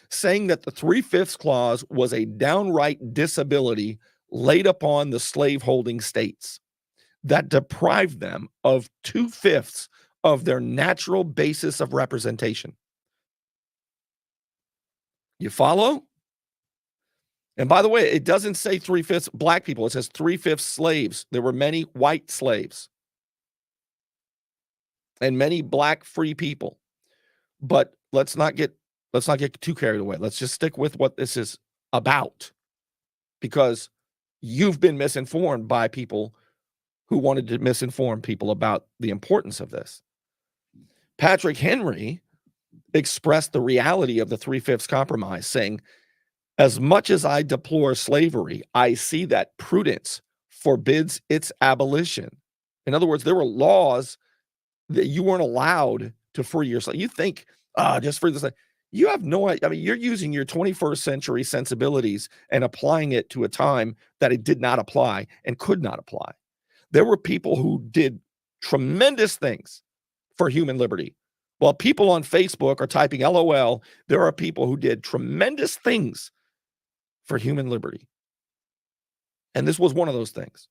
saying that the 3/5 clause was a downright disability laid upon the slaveholding states that deprived them of 2/5 of their natural basis of representation. You follow? And by the way, it doesn't say 3/5 black people. It says 3/5 slaves. There were many white slaves and many black free people. But let's not get too carried away. Let's just stick with what this is about, because you've been misinformed by people who wanted to misinform people about the importance of this. Patrick Henry expressed the reality of the 3/5 compromise, saying, as much as I deplore slavery, I see that prudence forbids its abolition. In other words, there were laws that you weren't allowed to free yourself. You think, just free this. You have no idea. I mean, you're using your 21st century sensibilities and applying it to a time that it did not apply and could not apply. There were people who did tremendous things for human liberty. While people on Facebook are typing LOL, there are people who did tremendous things for human liberty. And this was one of those things.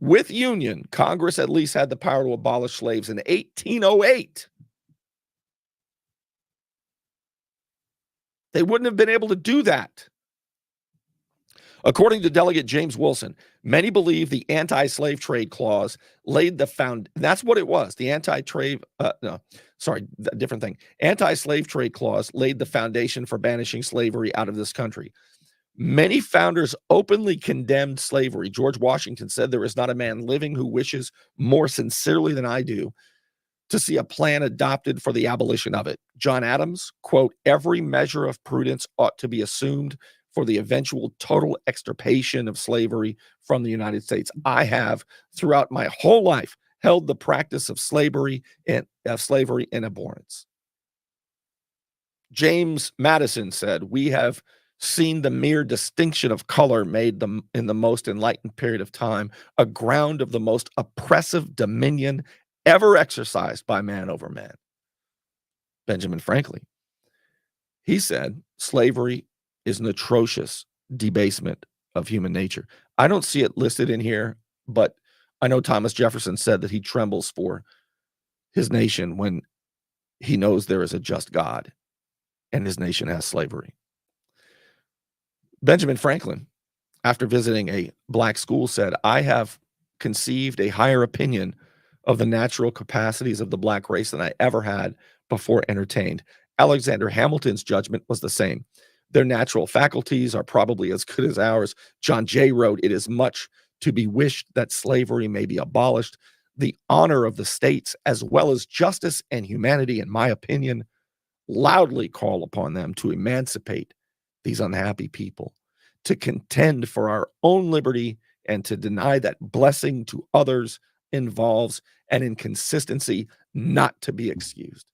With Union, Congress at least had the power to abolish slaves in 1808. They wouldn't have been able to do that. According to Delegate James Wilson, many believe the anti-slave trade clause laid the that's what it was. The different thing. Anti-slave trade clause laid the foundation for banishing slavery out of this country. Many founders openly condemned slavery. George Washington said, there is not a man living who wishes more sincerely than I do to see a plan adopted for the abolition of it. John Adams, quote, every measure of prudence ought to be assumed for the eventual total extirpation of slavery from the United States. I have, throughout my whole life, held the practice of slavery in abhorrence. James Madison said, we have seen the mere distinction of color made them in the most enlightened period of time, a ground of the most oppressive dominion ever exercised by man over man. Benjamin Franklin, he said, slavery is an atrocious debasement of human nature. I don't see it listed in here, but I know Thomas Jefferson said that he trembles for his nation when he knows there is a just God and his nation has slavery. Benjamin Franklin, after visiting a black school, said, I have conceived a higher opinion of the natural capacities of the black race than I ever had before entertained. Alexander Hamilton's judgment was the same. Their natural faculties are probably as good as ours. John Jay wrote, it is much to be wished that slavery may be abolished. The honor of the states, as well as justice and humanity, in my opinion, loudly call upon them to emancipate these unhappy people, to contend for our own liberty, and to deny that blessing to others involves an inconsistency not to be excused.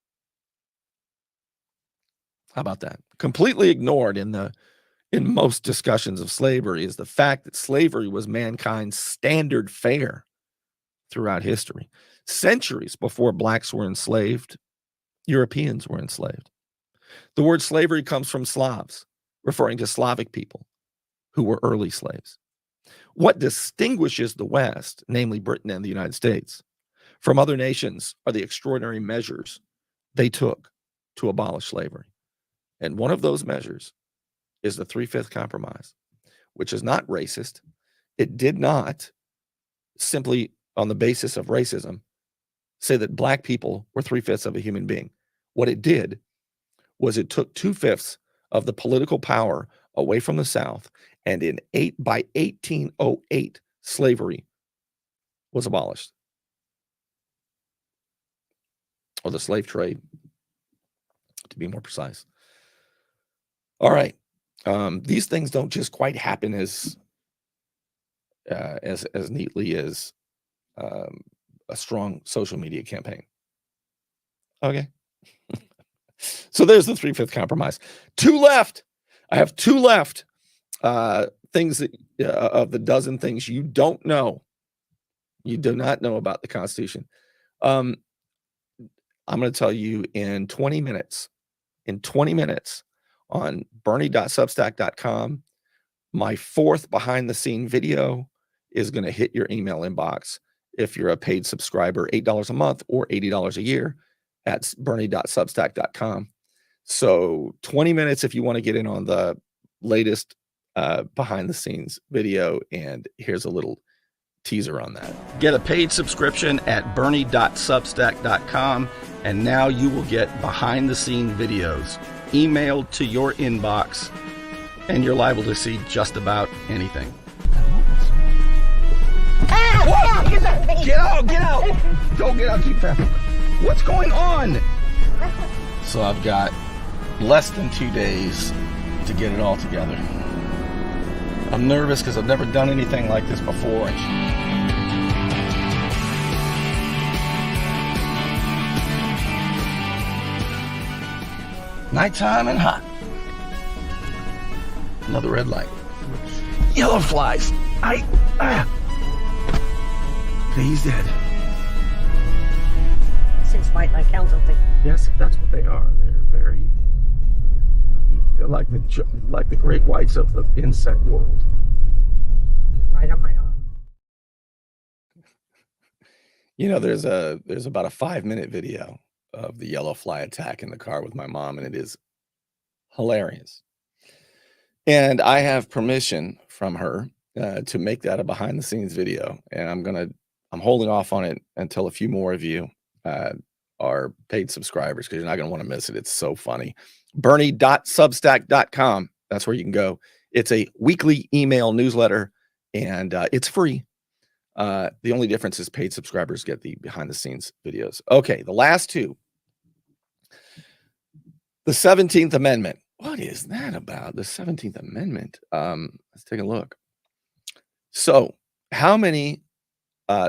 How about that? Completely ignored in most discussions of slavery is the fact that slavery was mankind's standard fare throughout history. Centuries before blacks were enslaved, Europeans were enslaved. The word slavery comes from Slavs, referring to Slavic people who were early slaves. What distinguishes the West, namely Britain and the United States, from other nations are the extraordinary measures they took to abolish slavery. And one of those measures is the 3/5 compromise, which is not racist. It did not simply on the basis of racism say that black people were 3/5 of a human being. What it did was it took 2/5 of the political power away from the South, and by 1808, slavery was abolished. Or the slave trade, to be more precise. All right. These things don't just quite happen as neatly as a strong social media campaign. Okay. So there's the 3/5 compromise. 2 left. I have 2 left. Things that of the dozen things you don't know. You do not know about the Constitution. I'm going to tell you in 20 minutes. In 20 minutes on bernie.substack.com, my 4th behind-the-scene video is going to hit your email inbox if you're a paid subscriber, $8 a month or $80 a year at bernie.substack.com. So 20 minutes if you want to get in on the latest behind-the-scenes video, and here's a little teaser on that. Get a paid subscription at bernie.substack.com, and now you will get behind-the-scene videos emailed to your inbox, and you're liable to see just about anything. Whoa! Get out! Get out! Don't get out! Keep that. What's going on? So I've got less than 2 days to get it all together. I'm nervous because I've never done anything like this before. Nighttime and hot. Another red light. Yellow flies. Okay, he's dead. Seems quite like casualty. Yes, that's what they are. They're like the great whites of the insect world. Right on my arm. You know, there's about a 5-minute video of the yellow fly attack in the car with my mom, and it is hilarious. And I have permission from her to make that a behind the scenes video, and I'm holding off on it until a few more of you are paid subscribers, because you're not going to want to miss it. It's so funny. Bernie.substack.com. That's where you can go. It's a weekly email newsletter, and it's free. The only difference is paid subscribers get the behind the scenes videos. Okay, the last two. The 17th Amendment. What is that about? The 17th Amendment. Let's take a look. So, how many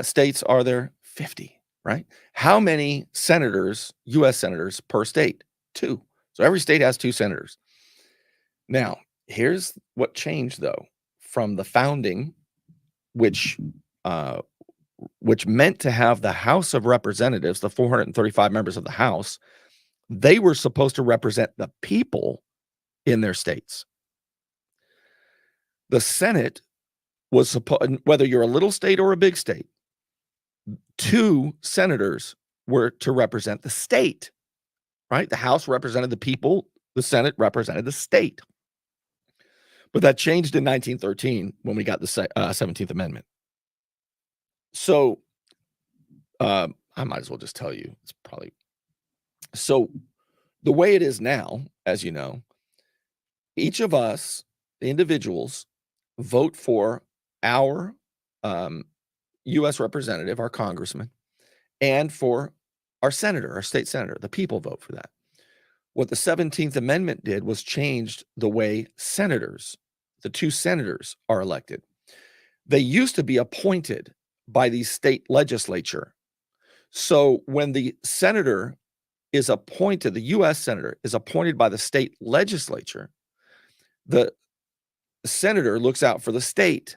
states are there? 50, right? How many senators, U.S. senators per state? 2. So every state has 2 senators. Now, here's what changed, though, from the founding, which meant to have the House of Representatives, the 435 members of the House, they were supposed to represent the people in their states. The Senate was supposed, whether you're a little state or a big state, 2 senators were to represent the state, right? The House represented the people, the Senate represented the state. But that changed in 1913 when we got the 17th Amendment. So I might as well just tell you, it's probably, so the way it is now, as you know, each of us, the individuals, vote for our U.S. representative, our congressman, and for our senator, our state senator. The people vote for that. What the 17th Amendment did was changed the way senators, the 2 senators, are elected. They used to be appointed by the state legislature. So when the senator is appointed, the U.S. senator is appointed by the state legislature, the senator looks out for the state.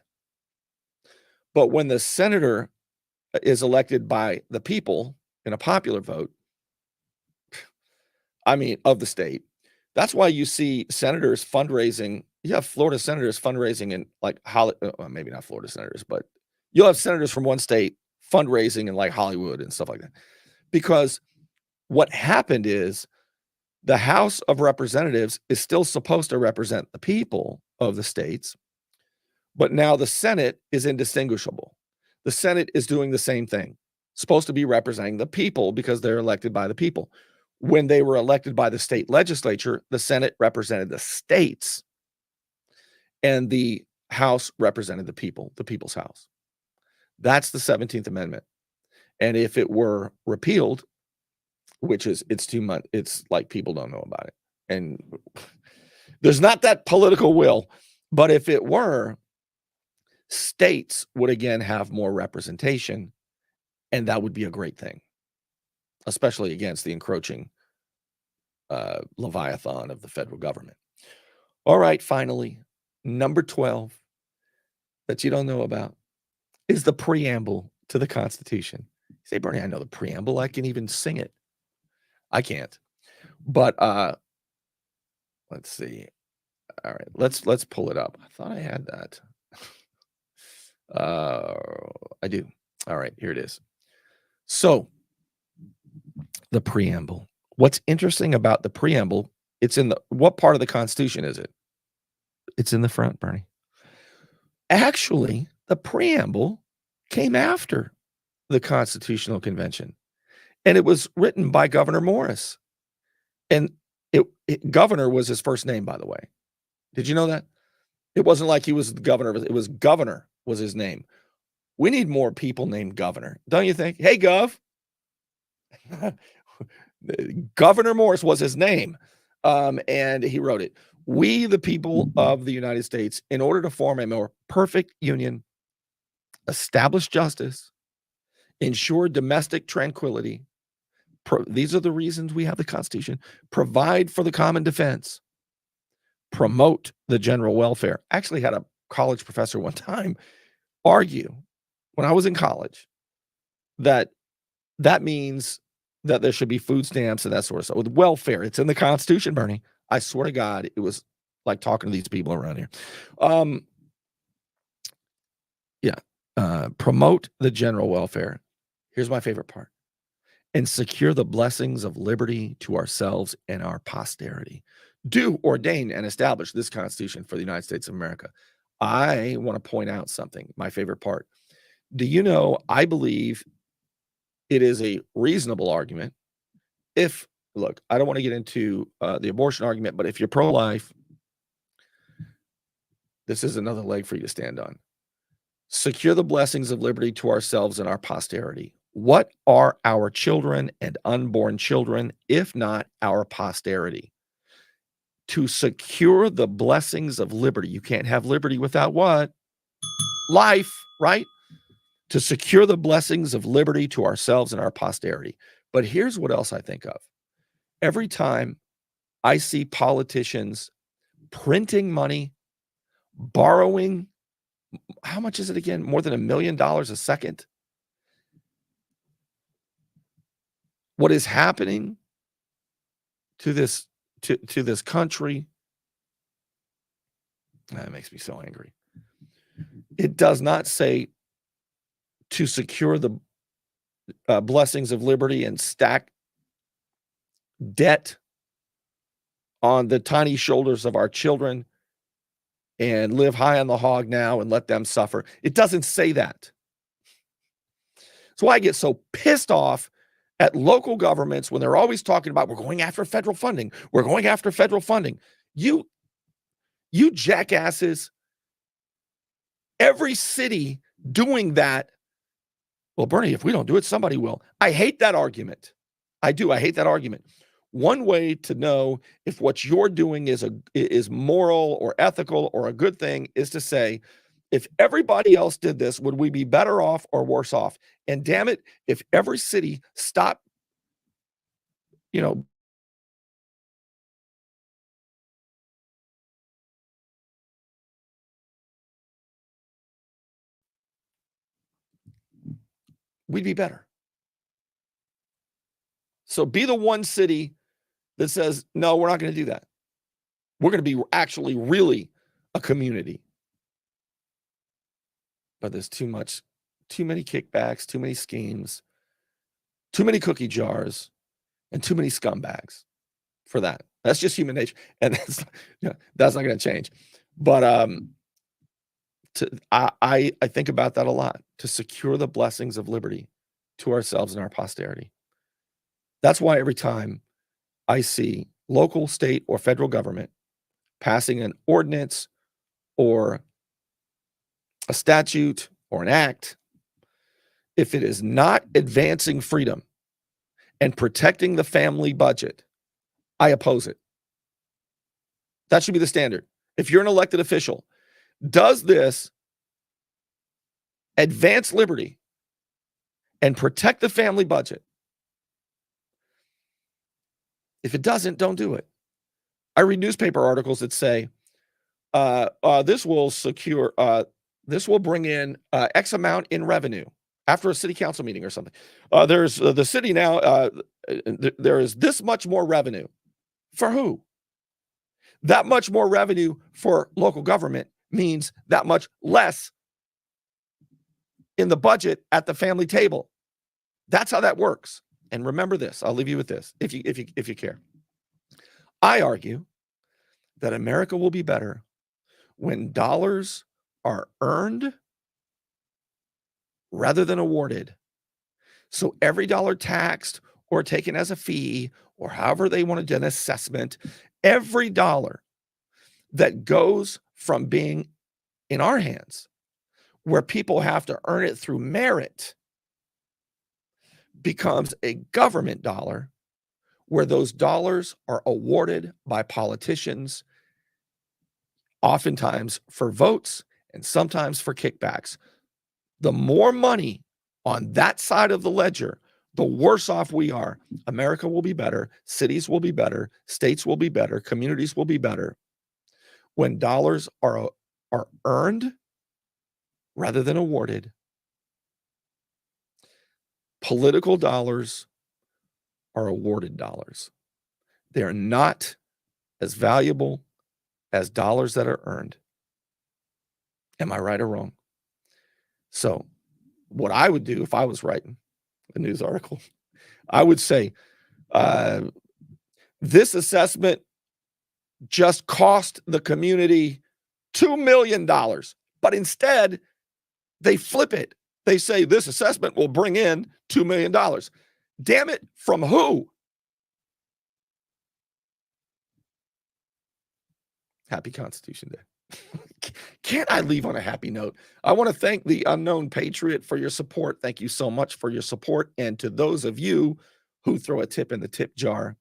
But when the senator is elected by the people in a popular vote, of the state, that's why you see senators fundraising. You have Florida senators fundraising in like maybe not Florida senators, but you'll have senators from one state fundraising in like Hollywood and stuff like that. Because what happened is the House of Representatives is still supposed to represent the people of the states, but now the Senate is indistinguishable. The Senate is doing the same thing, supposed to be representing the people because they're elected by the people. When they were elected by the state legislature, the Senate represented the states, and the House represented the people, the people's house. That's the 17th Amendment. And if it were repealed, which is, it's too much, it's like people don't know about it. And there's not that political will. But if it were, states would again have more representation, and that would be a great thing, especially against the encroaching Leviathan of the federal government. All right, finally, number 12 that you don't know about is the preamble to the Constitution. You say, Bernie, I know the preamble. I can even sing it. I can't. But let's see. All right, let's pull it up. I thought I had that. I do. All right, here it is. So the preamble. What's interesting about the preamble, it's in what part of the Constitution is it? It's in the front, Bernie. Actually, the preamble came after the Constitutional Convention, and it was written by Governor Morris. And Governor was his first name, by the way. Did you know that? It wasn't like he was the governor. It was Governor was his name. We need more people named Governor, don't you think? Hey, Gov. Governor Morris was his name. And he wrote it. We, the people of the United States, in order to form a more perfect union, establish justice, ensure domestic tranquility. These are the reasons we have the Constitution. Provide for the common defense. Promote the general welfare. I actually had a college professor one time argue when I was in college that means that there should be food stamps and that sort of stuff. With welfare, it's in the Constitution, Bernie. I swear to God, it was like talking to these people around here. Promote the general welfare. Here's my favorite part. And secure the blessings of liberty to ourselves and our posterity. Do ordain and establish this Constitution for the United States of America. I want to point out something, my favorite part. Do you know, I believe it is a reasonable argument if, look, I don't want to get into the abortion argument, but if you're pro-life, this is another leg for you to stand on. Secure the blessings of liberty to ourselves and our posterity. What are our children and unborn children, if not our posterity? To secure the blessings of liberty. You can't have liberty without what? Life, right? To secure the blessings of liberty to ourselves and our posterity. But here's what else I think of. Every time I see politicians printing money, borrowing, how much is it again? More than $1 million a second. What is happening to this country? That makes me so angry. It does not say to secure the blessings of liberty and stack debt on the tiny shoulders of our children and live high on the hog now and let them suffer. It doesn't say that. That's why I get so pissed off at local governments when they're always talking about we're going after federal funding. We're going after federal funding. You jackasses, every city doing that. Well, Bernie, if we don't do it, somebody will. I hate that argument. I do. I hate that argument. One way to know if what you're doing is moral or ethical or a good thing is to say, if everybody else did this, would we be better off or worse off? And damn it, if every city stopped, we'd be better. So be the one city that says, no, we're not going to do that. We're going to be actually really a community. But there's too many kickbacks, too many schemes, too many cookie jars, and too many scumbags for that. That's just human nature. And that's not going to change. But I think about that a lot, to secure the blessings of liberty to ourselves and our posterity. That's why every time I see local, state, or federal government passing an ordinance or a statute or an act, if it is not advancing freedom and protecting the family budget, I oppose it. That should be the standard. If you're an elected official, does this advance liberty and protect the family budget? If it doesn't, don't do it. I read newspaper articles that say this will bring in X amount in revenue after a city council meeting or something. There's the city now. There is this much more revenue. For who? That much more revenue for local government means that much less in the budget at the family table. That's how that works. And remember this, I'll leave you with this, if you care. I argue that America will be better when dollars are earned rather than awarded. So every dollar taxed or taken as a fee, or however they want to do an assessment, every dollar that goes from being in our hands where people have to earn it through merit, becomes a government dollar, where those dollars are awarded by politicians, oftentimes for votes and sometimes for kickbacks. The more money on that side of the ledger, the worse off we are. America will be better. Cities will be better. States will be better. Communities will be better when dollars are earned rather than awarded. Political dollars are awarded dollars. They are not as valuable as dollars that are earned. Am I right or wrong? So what I would do if I was writing a news article, I would say, this assessment just cost the community $2 million. But instead, they flip it. They say this assessment will bring in $2 million. Damn it, from who? Happy Constitution Day. Can't I leave on a happy note? I want to thank the Unknown Patriot for your support. Thank you so much for your support. And to those of you who throw a tip in the tip jar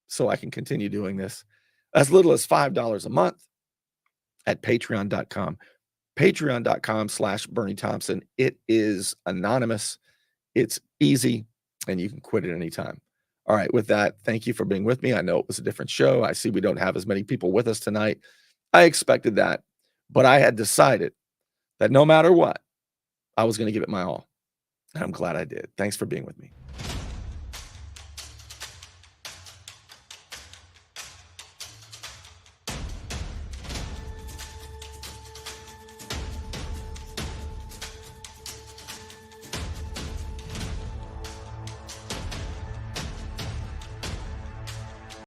so I can continue doing this, as little as $5 a month at patreon.com. Patreon.com/Bernie Thompson. It is anonymous. It's easy, and you can quit at any time. All right, with that, thank you for being with me. I know it was a different show. I see we don't have as many people with us tonight. I expected that, but I had decided that no matter what, I was going to give it my all. And I'm glad I did. Thanks for being with me.